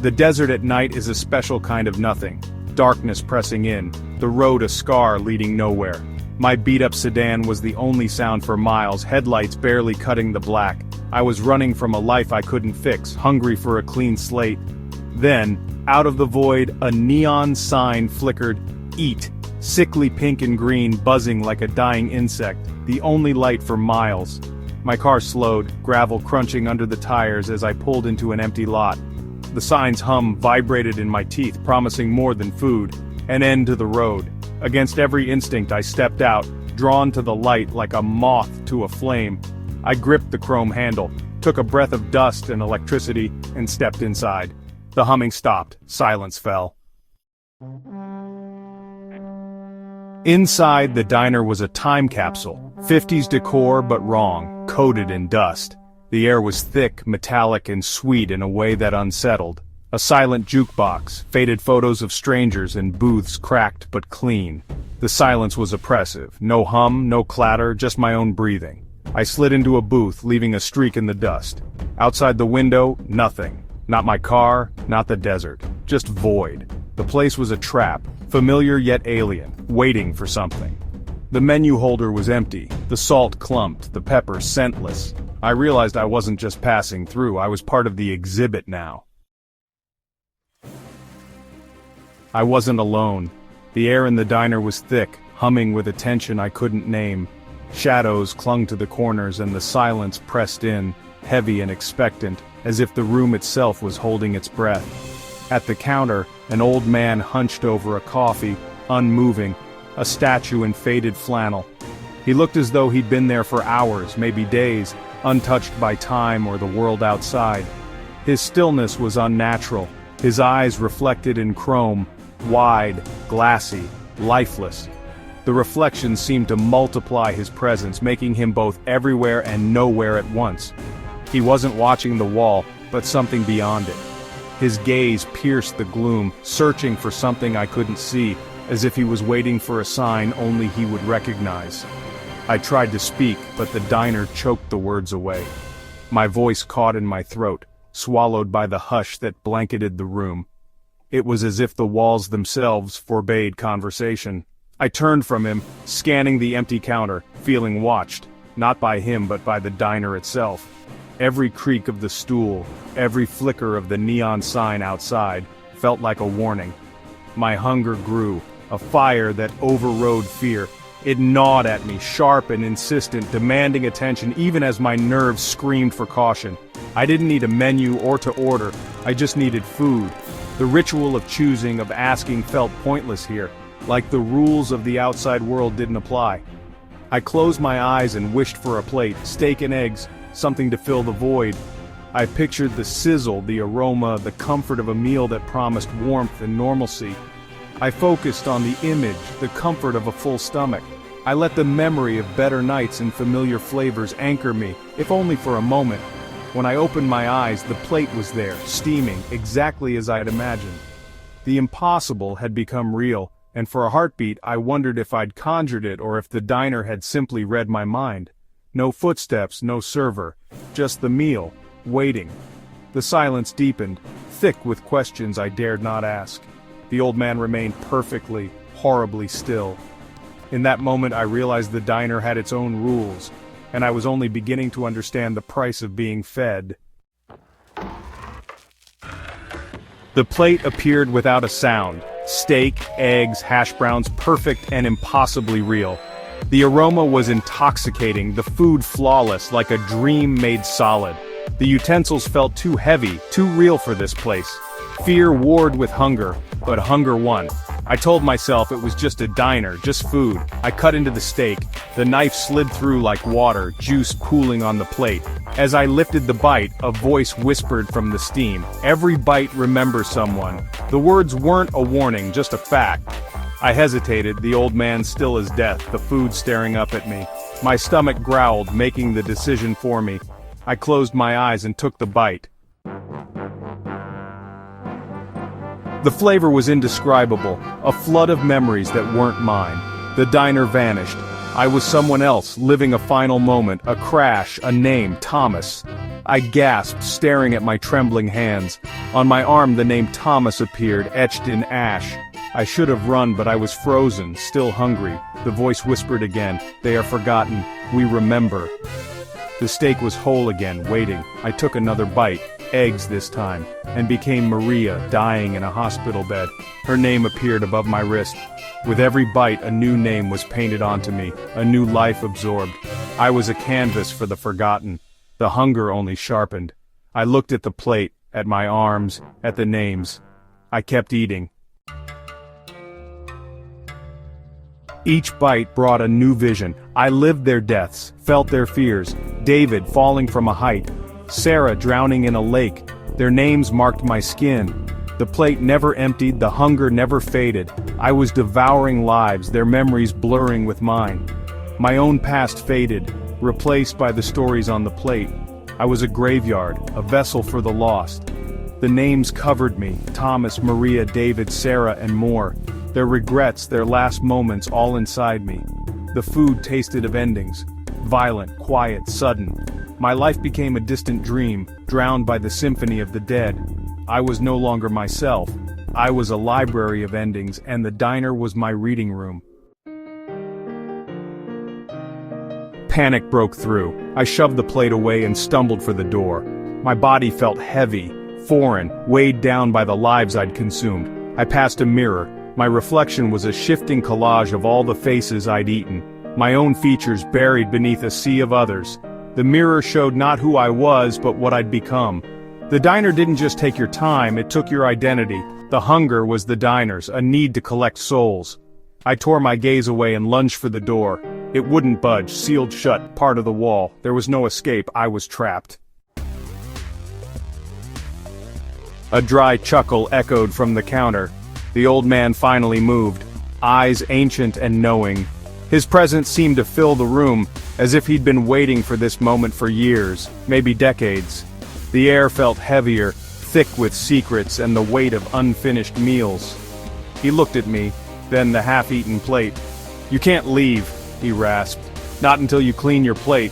The desert at night is a special kind of nothing. Darkness pressing in, the road a scar leading nowhere. My beat-up sedan was the only sound for miles, headlights barely cutting the black. I was running from a life I couldn't fix, hungry for a clean slate. Then, out of the void, a neon sign flickered, "Eat," sickly pink and green, buzzing like a dying insect, the only light for miles. My car slowed, gravel crunching under the tires as I pulled into an empty lot. The sign's hum vibrated in my teeth, promising more than food, an end to the road. Against every instinct I stepped out, drawn to the light like a moth to a flame. I gripped the chrome handle, took a breath of dust and electricity, and stepped inside. The humming stopped, silence fell. Inside, the diner was a time capsule, 50s decor but wrong, coated in dust. The air was thick, metallic, and sweet in a way that unsettled. A silent jukebox, faded photos of strangers and booths cracked but clean. The silence was oppressive, no hum, no clatter, just my own breathing. I slid into a booth, leaving a streak in the dust. Outside the window, nothing. Not my car, not the desert, just void. The place was a trap, familiar yet alien, waiting for something. The menu holder was empty, the salt clumped, the pepper scentless. I realized I wasn't just passing through, I was part of the exhibit now. I wasn't alone. The air in the diner was thick, humming with a tension I couldn't name. Shadows clung to the corners and the silence pressed in, heavy and expectant, as if the room itself was holding its breath. At the counter, an old man hunched over a coffee, unmoving, a statue in faded flannel. He looked as though he'd been there for hours, maybe days, untouched by time or the world outside. His stillness was unnatural, his eyes reflected in chrome, wide, glassy, lifeless. The reflections seemed to multiply his presence, making him both everywhere and nowhere at once. He wasn't watching the wall, but something beyond it. His gaze pierced the gloom, searching for something I couldn't see, as if he was waiting for a sign only he would recognize. I tried to speak, but the diner choked the words away. My voice caught in my throat, swallowed by the hush that blanketed the room. It was as if the walls themselves forbade conversation. I turned from him, scanning the empty counter, feeling watched, not by him but by the diner itself. Every creak of the stool, every flicker of the neon sign outside, felt like a warning. My hunger grew, a fire that overrode fear. It gnawed at me, sharp and insistent, demanding attention even as my nerves screamed for caution. I didn't need a menu or to order, I just needed food. The ritual of choosing, of asking, felt pointless here, like the rules of the outside world didn't apply. I closed my eyes and wished for a plate, steak and eggs, something to fill the void. I pictured the sizzle, the aroma, the comfort of a meal that promised warmth and normalcy. I focused on the image, the comfort of a full stomach. I let the memory of better nights and familiar flavors anchor me, if only for a moment. When I opened my eyes, the plate was there, steaming, exactly as I'd imagined. The impossible had become real, and for a heartbeat I wondered if I'd conjured it or if the diner had simply read my mind. No footsteps, no server, just the meal, waiting. The silence deepened, thick with questions I dared not ask. The old man remained perfectly, horribly still. In that moment I realized the diner had its own rules, and I was only beginning to understand the price of being fed. The plate appeared without a sound. Steak, eggs, hash browns, perfect and impossibly real. The aroma was intoxicating, the food flawless, like a dream made solid. The utensils felt too heavy, too real for this place. Fear warred with hunger, but hunger won. I told myself it was just a diner, just food. I cut into the steak. The knife slid through like water, juice pooling on the plate. As I lifted the bite, a voice whispered from the steam. Every bite remembers someone. The words weren't a warning, just a fact. I hesitated, the old man still as death, the food staring up at me. My stomach growled, making the decision for me. I closed my eyes and took the bite. The flavor was indescribable, a flood of memories that weren't mine. The diner vanished. I was someone else, living a final moment, a crash, a name, Thomas. I gasped, staring at my trembling hands. On my arm the name Thomas appeared, etched in ash. I should have run, but I was frozen, still hungry. The voice whispered again, "They are forgotten, we remember." The steak was whole again, waiting. I took another bite, eggs this time, and became Maria, dying in a hospital bed. Her name appeared above my wrist. With every bite, a new name was painted onto me, a new life absorbed. I was a canvas for the forgotten. The hunger only sharpened. I looked at the plate, at my arms, at the names. I kept eating. Each bite brought a new vision. I lived their deaths, felt their fears. David falling from a height, Sarah drowning in a lake. Their names marked my skin. The plate never emptied, the hunger never faded. I was devouring lives, their memories blurring with mine. My own past faded, replaced by the stories on the plate. I was a graveyard, a vessel for the lost. The names covered me, Thomas, Maria, David, Sarah, and more. Their regrets, their last moments, all inside me. The food tasted of endings. Violent, quiet, sudden. My life became a distant dream, drowned by the symphony of the dead. I was no longer myself. I was a library of endings, and the diner was my reading room. Panic broke through. I shoved the plate away and stumbled for the door. My body felt heavy, foreign, weighed down by the lives I'd consumed. I passed a mirror. My reflection was a shifting collage of all the faces I'd eaten, my own features buried beneath a sea of others. The mirror showed not who I was, but what I'd become. The diner didn't just take your time, it took your identity. The hunger was the diner's, a need to collect souls. I tore my gaze away and lunged for the door. It wouldn't budge, sealed shut, part of the wall. There was no escape, I was trapped. A dry chuckle echoed from the counter. The old man finally moved, eyes ancient and knowing. His presence seemed to fill the room, as if he'd been waiting for this moment for years, maybe decades. The air felt heavier, thick with secrets and the weight of unfinished meals. He looked at me, then the half-eaten plate. "You can't leave," he rasped. "Not until you clean your plate."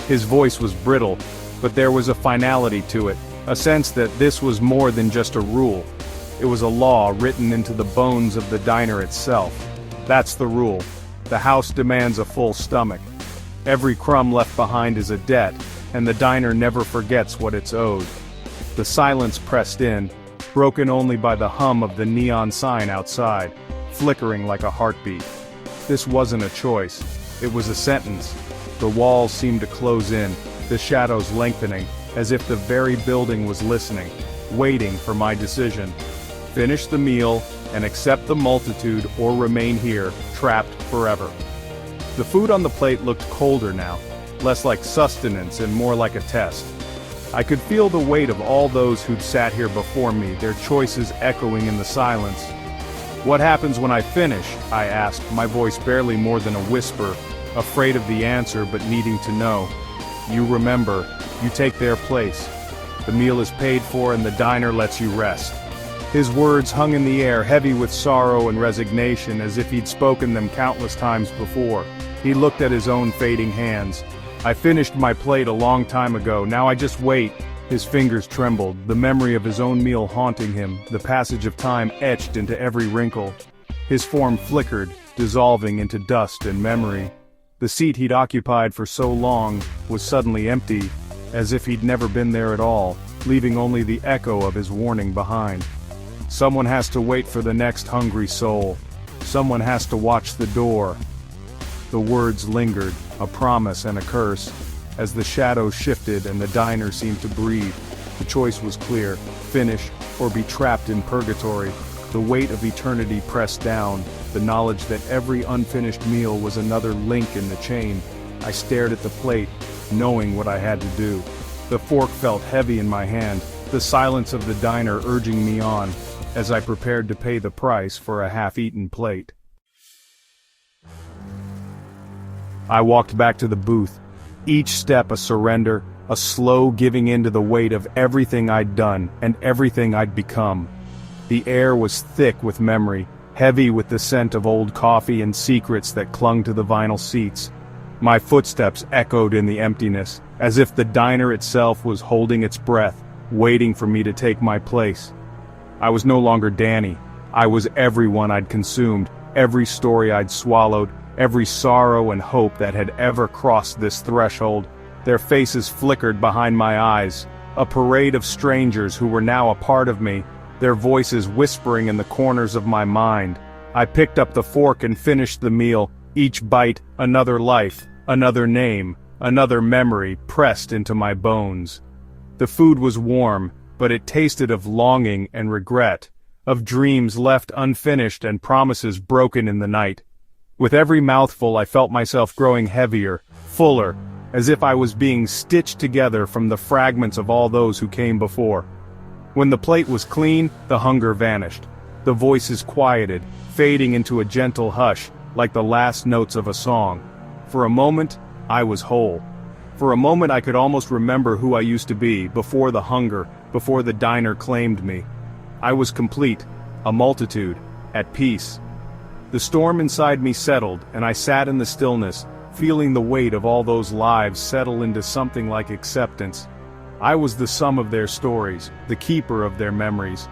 His voice was brittle, but there was a finality to it, a sense that this was more than just a rule. It was a law written into the bones of the diner itself. That's the rule. The house demands a full stomach. Every crumb left behind is a debt, and the diner never forgets what it's owed. The silence pressed in, broken only by the hum of the neon sign outside, flickering like a heartbeat. This wasn't a choice. It was a sentence. The walls seemed to close in, the shadows lengthening, as if the very building was listening, waiting for my decision. Finish the meal, and accept the multitude, or remain here, trapped forever. The food on the plate looked colder now, less like sustenance and more like a test. I could feel the weight of all those who'd sat here before me, their choices echoing in the silence. "What happens when I finish?" I asked, my voice barely more than a whisper, afraid of the answer but needing to know. "You remember, you take their place. The meal is paid for and the diner lets you rest." His words hung in the air, heavy with sorrow and resignation, as if he'd spoken them countless times before. He looked at his own fading hands. "I finished my plate a long time ago, now I just wait." His fingers trembled, the memory of his own meal haunting him, the passage of time etched into every wrinkle. His form flickered, dissolving into dust and memory. The seat he'd occupied for so long was suddenly empty, as if he'd never been there at all, leaving only the echo of his warning behind. Someone has to wait for the next hungry soul. Someone has to watch the door. The words lingered, a promise and a curse. As the shadows shifted and the diner seemed to breathe, the choice was clear: finish or be trapped in purgatory. The weight of eternity pressed down, the knowledge that every unfinished meal was another link in the chain. I stared at the plate, knowing what I had to do. The fork felt heavy in my hand, the silence of the diner urging me on, as I prepared to pay the price for a half-eaten plate. I walked back to the booth, each step a surrender, a slow giving in to the weight of everything I'd done and everything I'd become. The air was thick with memory, heavy with the scent of old coffee and secrets that clung to the vinyl seats. My footsteps echoed in the emptiness, as if the diner itself was holding its breath, waiting for me to take my place. I was no longer Danny. I was everyone I'd consumed, every story I'd swallowed, every sorrow and hope that had ever crossed this threshold. Their faces flickered behind my eyes, a parade of strangers who were now a part of me, their voices whispering in the corners of my mind. I picked up the fork and finished the meal, each bite another life, another name, another memory pressed into my bones. The food was warm, but it tasted of longing and regret, of dreams left unfinished and promises broken in the night. With every mouthful I felt myself growing heavier, fuller, as if I was being stitched together from the fragments of all those who came before. When the plate was clean, the hunger vanished. The voices quieted, fading into a gentle hush, like the last notes of a song. For a moment, I was whole. For a moment I could almost remember who I used to be, before the hunger, before the diner claimed me. I was complete, a multitude, at peace. The storm inside me settled, and I sat in the stillness, feeling the weight of all those lives settle into something like acceptance. I was the sum of their stories, the keeper of their memories.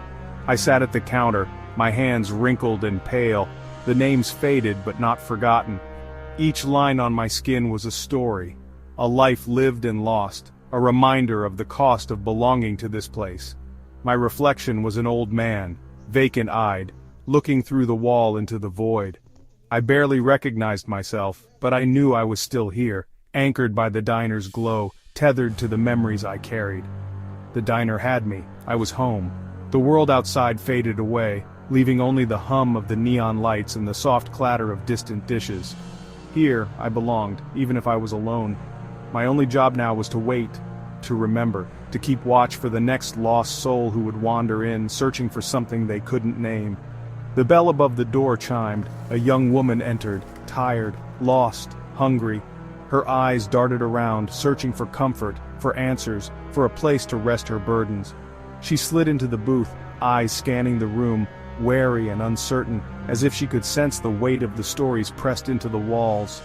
I sat at the counter, my hands wrinkled and pale, the names faded but not forgotten. Each line on my skin was a story, a life lived and lost, a reminder of the cost of belonging to this place. My reflection was an old man, vacant-eyed, looking through the wall into the void. I barely recognized myself, but I knew I was still here, anchored by the diner's glow, tethered to the memories I carried. The diner had me. I was home. The world outside faded away, leaving only the hum of the neon lights and the soft clatter of distant dishes. Here, I belonged, even if I was alone. My only job now was to wait, to remember, to keep watch for the next lost soul who would wander in, searching for something they couldn't name. The bell above the door chimed. A young woman entered, tired, lost, hungry. Her eyes darted around, searching for comfort, for answers, for a place to rest her burdens. She slid into the booth, eyes scanning the room, wary and uncertain, as if she could sense the weight of the stories pressed into the walls.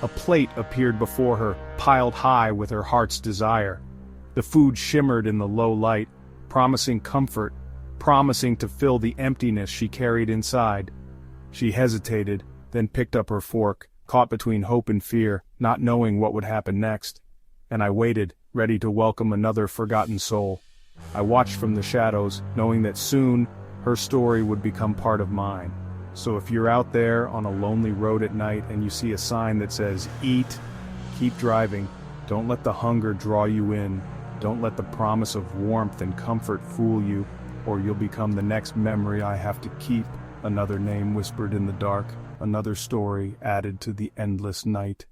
A plate appeared before her, piled high with her heart's desire. The food shimmered in the low light, promising comfort, promising to fill the emptiness she carried inside. She hesitated, then picked up her fork, caught between hope and fear, not knowing what would happen next. And I waited, ready to welcome another forgotten soul. I watched from the shadows, knowing that soon, her story would become part of mine. So if you're out there on a lonely road at night and you see a sign that says, "Eat," keep driving. Don't let the hunger draw you in. Don't let the promise of warmth and comfort fool you, or you'll become the next memory I have to keep, another name whispered in the dark, another story added to the endless night.